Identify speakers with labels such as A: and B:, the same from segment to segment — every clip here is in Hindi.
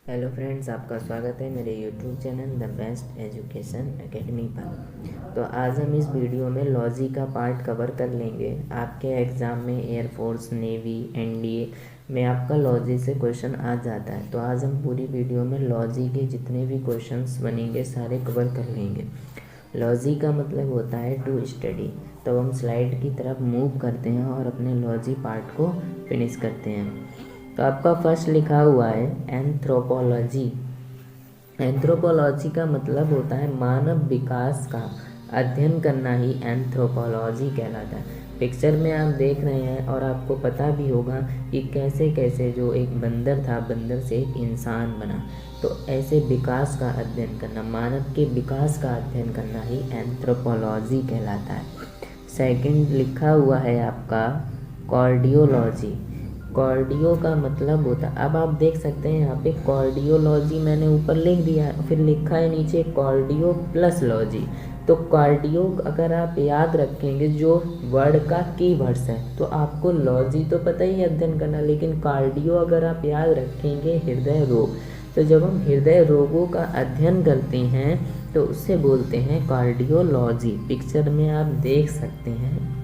A: हेलो फ्रेंड्स, आपका स्वागत है मेरे YouTube channel the best education academy पर। तो आज हम इस वीडियो में लॉजी का पार्ट कवर कर लेंगे। आपके एग्ज़ाम में एयरफोर्स, नेवी, एनडीए में आपका लॉजी से क्वेश्चन आ जाता है। तो आज हम पूरी वीडियो में लॉजी के जितने भी क्वेश्चंस बनेंगे सारे कवर कर लेंगे। लॉजी का मतलब होता है टू स्टडी। तो हम स्लाइड की तरफ मूव करते हैं और अपने लॉजी पार्ट को फिनिश करते हैं। तो आपका फर्स्ट लिखा हुआ है एंथ्रोपोलॉजी। एंथ्रोपोलॉजी का मतलब होता है मानव विकास का अध्ययन करना ही एंथ्रोपोलॉजी कहलाता है। पिक्चर में आप देख रहे हैं और आपको पता भी होगा कि कैसे कैसे जो एक बंदर था, बंदर से एक इंसान बना। तो ऐसे विकास का अध्ययन करना, मानव के विकास का अध्ययन करना ही एंथ्रोपोलॉजी कहलाता है। सेकंड लिखा हुआ है आपका कार्डियोलॉजी। कार्डियो का मतलब होता है, अब आप देख सकते हैं यहाँ पे कार्डियोलॉजी मैंने ऊपर लिख दिया है, फिर लिखा है नीचे कार्डियो प्लस लॉजी। तो कार्डियो अगर आप याद रखेंगे जो वर्ड का कीवर्ड्स है, तो आपको लॉजी तो पता ही अध्ययन करना, लेकिन कार्डियो अगर आप याद रखेंगे हृदय रोग। तो जब हम हृदय रोगों का अध्ययन करते हैं तो उससे बोलते हैं कार्डियोलॉजी। पिक्चर में आप देख सकते हैं।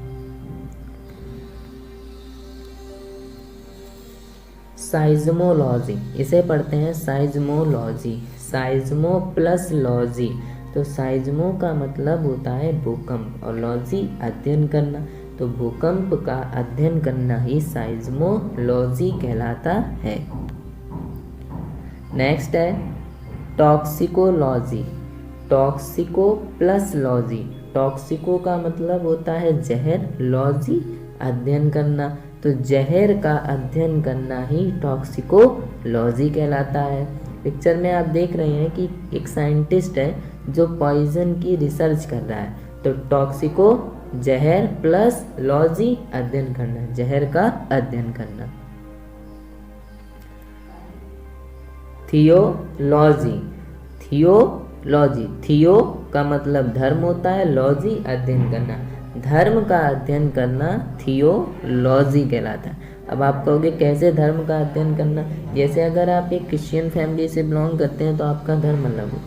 A: साइज्मोलॉजी, इसे पढ़ते हैं साइज्मोलॉजी, साइज्मो प्लस लॉजी। तो साइज्मो का मतलब होता है भूकंप और लॉजी अध्ययन करना। तो भूकंप का अध्ययन करना ही साइज्मोलॉजी कहलाता है। नेक्स्ट है toxicology. Toxico plus logy. Toxico का मतलब होता है जहर, लॉजी अध्ययन करना। तो जहर का अध्ययन करना ही टॉक्सिकोलॉजी कहलाता है। पिक्चर में आप देख रहे हैं कि एक साइंटिस्ट है जो पॉइजन की रिसर्च कर रहा है। तो टॉक्सिको जहर प्लस लॉजी अध्ययन करना, जहर का अध्ययन करना। थियोलॉजी। थियोलॉजी, थियो का मतलब धर्म होता है, लॉजी अध्ययन करना, धर्म का अध्ययन करना थियोलॉजी कहलाता है। अब आप कहोगे कैसे धर्म का अध्ययन करना? जैसे अगर आप एक क्रिश्चियन फैमिली से बिलोंग करते हैं तो आपका धर्म अलग हो,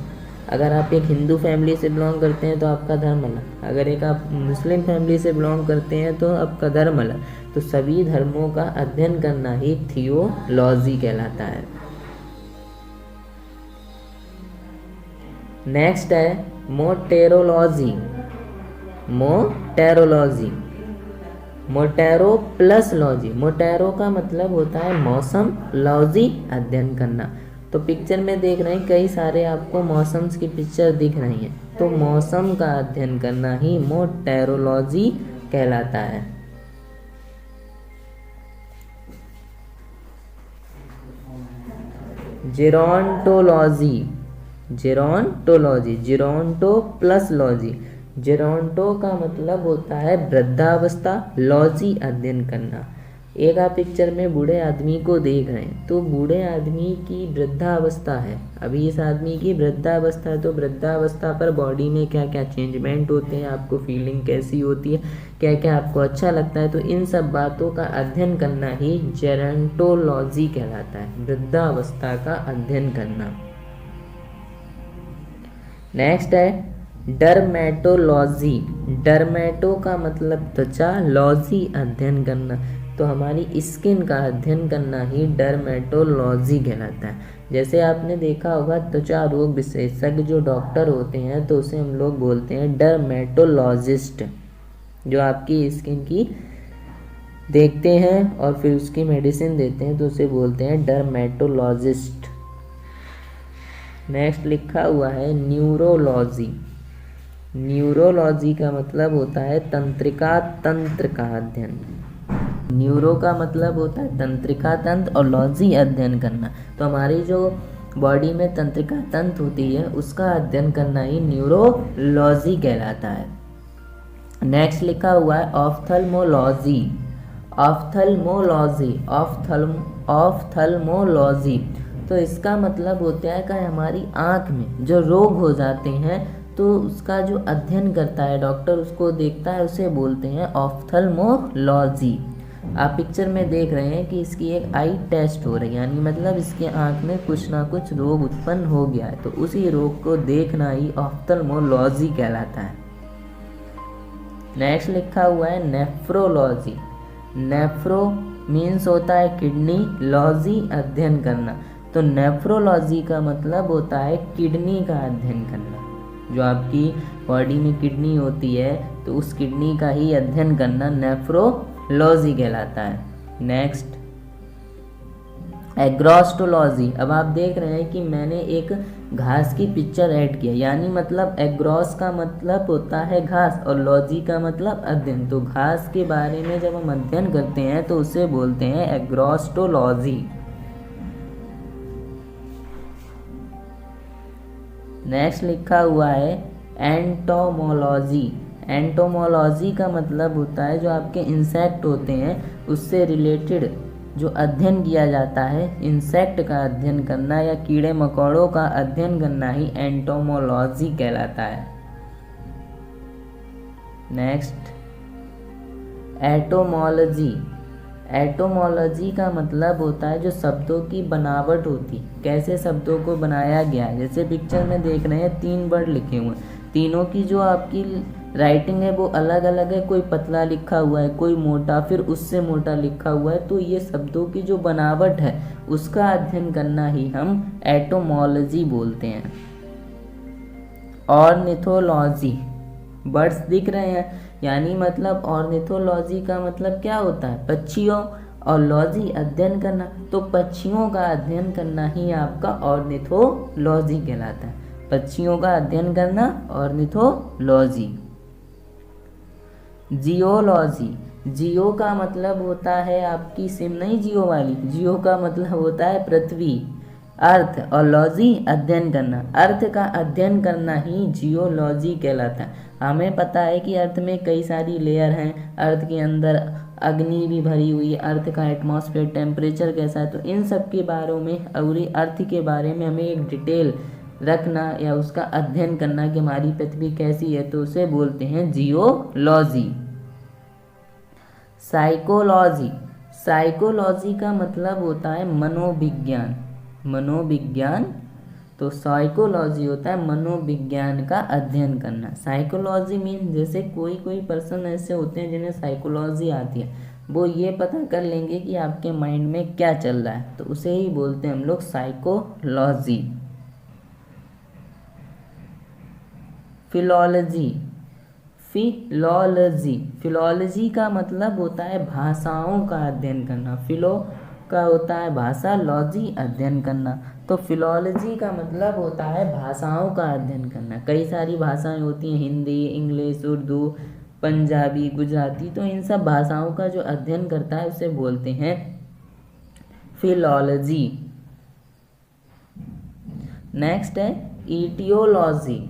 A: अगर आप एक हिंदू फैमिली से बिलोंग करते हैं तो आपका धर्म अलग, अगर एक आप मुस्लिम फैमिली से बिलोंग करते हैं तो आपका धर्म अलग। तो सभी धर्मों का अध्ययन करना ही थियोलॉजी कहलाता है। नेक्स्ट है मोटेरोलॉजी। मोटेरोलॉजी, मोटेरो प्लस लॉजी। मोटेरो का मतलब होता है मौसम, लॉजी अध्ययन करना। तो पिक्चर में देख रहे हैं कई सारे आपको मौसम्स की पिक्चर दिख रही हैं। तो मौसम का अध्ययन करना ही मोटेरोलॉजी कहलाता है। जेरोंटोलॉजी। Gerontology, जेरोंटो plus logy. जेरोंटो का मतलब होता है वृद्धावस्था, लॉजी अध्ययन करना। एक आप पिक्चर में बूढ़े आदमी को देख रहे हैं, तो बूढ़े आदमी की वृद्धावस्था है, अभी इस आदमी की वृद्धावस्था है। तो वृद्धावस्था पर बॉडी में क्या क्या चेंजमेंट होते हैं, आपको फीलिंग कैसी होती है, क्या क्या आपको अच्छा लगता है, तो इन सब बातों का अध्ययन करना ही जेरोंटोलॉजी कहलाता है, वृद्धावस्था का अध्ययन करना। नेक्स्ट है डर्मेटोलॉजी। डर्मेटो का मतलब त्वचा, लॉजी अध्ययन करना। तो हमारी स्किन का अध्ययन करना ही डर्मेटोलॉजी कहलाता है। जैसे आपने देखा होगा त्वचा रोग विशेषज्ञ जो डॉक्टर होते हैं तो उसे हम लोग बोलते हैं डर्मेटोलॉजिस्ट, जो आपकी स्किन की देखते हैं और फिर उसकी मेडिसिन देते हैं, तो उसे बोलते हैं डर्मेटोलॉजिस्ट। नेक्स्ट लिखा हुआ है न्यूरोलॉजी। न्यूरोलॉजी का मतलब होता है तंत्रिका तंत्र का अध्ययन। न्यूरो का मतलब होता है तंत्रिका तंत्र और लॉजी अध्ययन करना। तो हमारी जो बॉडी में तंत्रिका तंत्र होती है उसका अध्ययन करना ही न्यूरोलॉजी कहलाता है। नेक्स्ट लिखा हुआ है ऑफ्थल्मोलॉजी। ऑफ्थल्मोलॉजी, ऑफ्थल्मोलॉजी, तो इसका मतलब होता है कि हमारी आँख में जो रोग हो जाते हैं तो उसका जो अध्ययन करता है डॉक्टर, उसको देखता है, उसे बोलते हैं ऑफ्थल्मोलॉजी। आप पिक्चर में देख रहे हैं कि इसकी एक आई टेस्ट हो रही है, यानी मतलब इसके आँख में कुछ ना कुछ रोग उत्पन्न हो गया है, तो उसी रोग को देखना ही ऑफ्थल्मोलॉजी कहलाता है। नेक्स्ट लिखा हुआ है नेफ्रोलॉजी। नेफ्रो मीन्स होता है किडनी, लॉजी अध्ययन करना, तो नेफ्रोलॉजी का मतलब होता है किडनी का अध्ययन करना। जो आपकी बॉडी में किडनी होती है तो उस किडनी का ही अध्ययन करना नेफ्रोलॉजी कहलाता है। Next agrostology. अब आप देख रहे हैं कि मैंने एक घास की पिक्चर ऐड किया, यानी मतलब एग्रोस का मतलब होता है घास और लॉजी का मतलब अध्ययन, तो घास के बारे में जब हम अध्ययन करते हैं तो उसे बोलते हैं एग्रोस्टोलॉजी। नेक्स्ट लिखा हुआ है एंटोमोलॉजी। एंटोमोलॉजी का मतलब होता है जो आपके इंसेक्ट होते हैं उससे रिलेटेड जो अध्ययन किया जाता है, इंसेक्ट का अध्ययन करना या कीड़े मकोड़ों का अध्ययन करना ही एंटोमोलॉजी कहलाता है। नेक्स्ट एटोमोलॉजी। एटोमोलॉजी का मतलब होता है जो शब्दों की बनावट होती, कैसे शब्दों को बनाया गया है। जैसे पिक्चर में देख रहे हैं 3 वर्ड लिखे हुए हैं, तीनों की जो आपकी राइटिंग है वो अलग अलग है, कोई पतला लिखा हुआ है, कोई मोटा, फिर उससे मोटा लिखा हुआ है, तो ये शब्दों की जो बनावट है उसका अध्ययन करना ही हम एटोमोलॉजी बोलते हैं। ऑर्निथोलॉजी। बर्ड्स दिख रहे हैं, यानी मतलब ऑर्निथोलॉजी का मतलब क्या होता है, पक्षियों, और लॉजी अध्ययन करना, तो पक्षियों का अध्ययन करना ही आपका ऑर्निथोलॉजी कहलाता है। पक्षियों का अध्ययन करना ऑर्निथोलॉजी। जियोलॉजी। जियो का मतलब होता है आपकी सिम नहीं जियो वाली, जियो का मतलब होता है पृथ्वी, अर्थ, और लॉजी अध्ययन करना, अर्थ का अध्ययन करना ही जियोलॉजी कहलाता है। हमें पता है कि अर्थ में कई सारी लेयर हैं, अर्थ के अंदर अग्नि भी भरी हुई है, अर्थ का एटमॉस्फेयर टेम्परेचर कैसा है, तो इन सब के बारे में और अर्थ के बारे में हमें एक डिटेल रखना या उसका अध्ययन करना कि हमारी पृथ्वी कैसी है, तो उसे बोलते हैं जियोलॉजी। साइकोलॉजी। साइकोलॉजी का मतलब होता है मनोविज्ञान, मनोविज्ञान, तो साइकोलॉजी होता है मनोविज्ञान का अध्ययन करना। साइकोलॉजी मीन जैसे कोई पर्सन ऐसे होते हैं जिन्हें साइकोलॉजी आती है, वो ये पता कर लेंगे कि आपके माइंड में क्या चल रहा है, तो उसे ही बोलते हैं हम लोग साइकोलॉजी। फिलॉलजी। फिलॉलजी। फिलॉलजी का मतलब होता है भाषाओं का अध्ययन करना, फिलो का होता है भाषा, लॉजी अध्ययन करना, तो फिलॉलजी का मतलब होता है भाषाओं का अध्ययन करना। कई सारी भाषाएं होती हैं, हिंदी, इंग्लिश, उर्दू, पंजाबी, गुजराती, तो इन सब भाषाओं का जो अध्ययन करता है उसे बोलते हैं फिलॉलजी। नेक्स्ट है ईटियोलॉजी।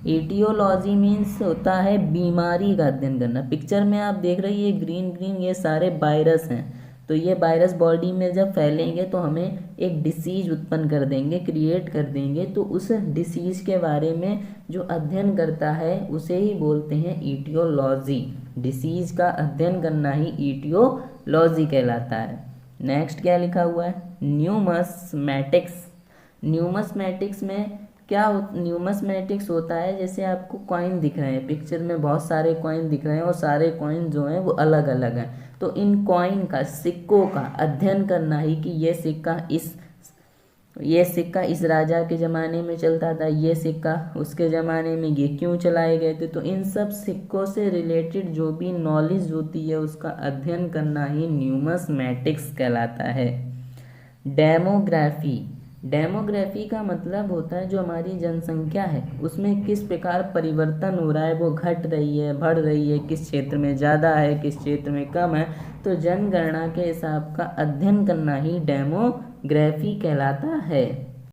A: ईटियोलॉजी मीन्स होता है बीमारी का अध्ययन करना। पिक्चर में आप देख रहे हैं ये ग्रीन ग्रीन ये सारे वायरस हैं, तो ये वायरस बॉडी में जब फैलेंगे तो हमें एक डिसीज उत्पन्न कर देंगे, क्रिएट कर देंगे, तो उस डिसीज के बारे में जो अध्ययन करता है उसे ही बोलते हैं ईटियोलॉजी। डिसीज का अध्ययन करना ही ईटियोलॉजी कहलाता है। नेक्स्ट क्या लिखा हुआ है, न्यूमस्मैटिक्स। न्यूमस्मैटिक्स में क्या न्यूमस्मैटिक्स होता है, जैसे आपको कॉइन दिख रहे हैं, पिक्चर में बहुत सारे कॉइन दिख रहे हैं और सारे कॉइन जो हैं वो अलग अलग हैं, तो इन कॉइन का, सिक्कों का अध्ययन करना ही कि ये सिक्का इस राजा के ज़माने में चलता था, ये सिक्का उसके ज़माने में, ये क्यों चलाए गए थे, तो इन सब सिक्कों से रिलेटेड जो भी नॉलेज होती है उसका अध्ययन करना ही न्यूमस्मैटिक्स कहलाता है। डेमोग्राफी। डेमोग्राफी का मतलब होता है जो हमारी जनसंख्या है उसमें किस प्रकार परिवर्तन हो रहा है, वो घट रही है, बढ़ रही है, किस क्षेत्र में ज़्यादा है, किस क्षेत्र में कम है, तो जनगणना के हिसाब का अध्ययन करना ही डेमोग्राफी कहलाता है।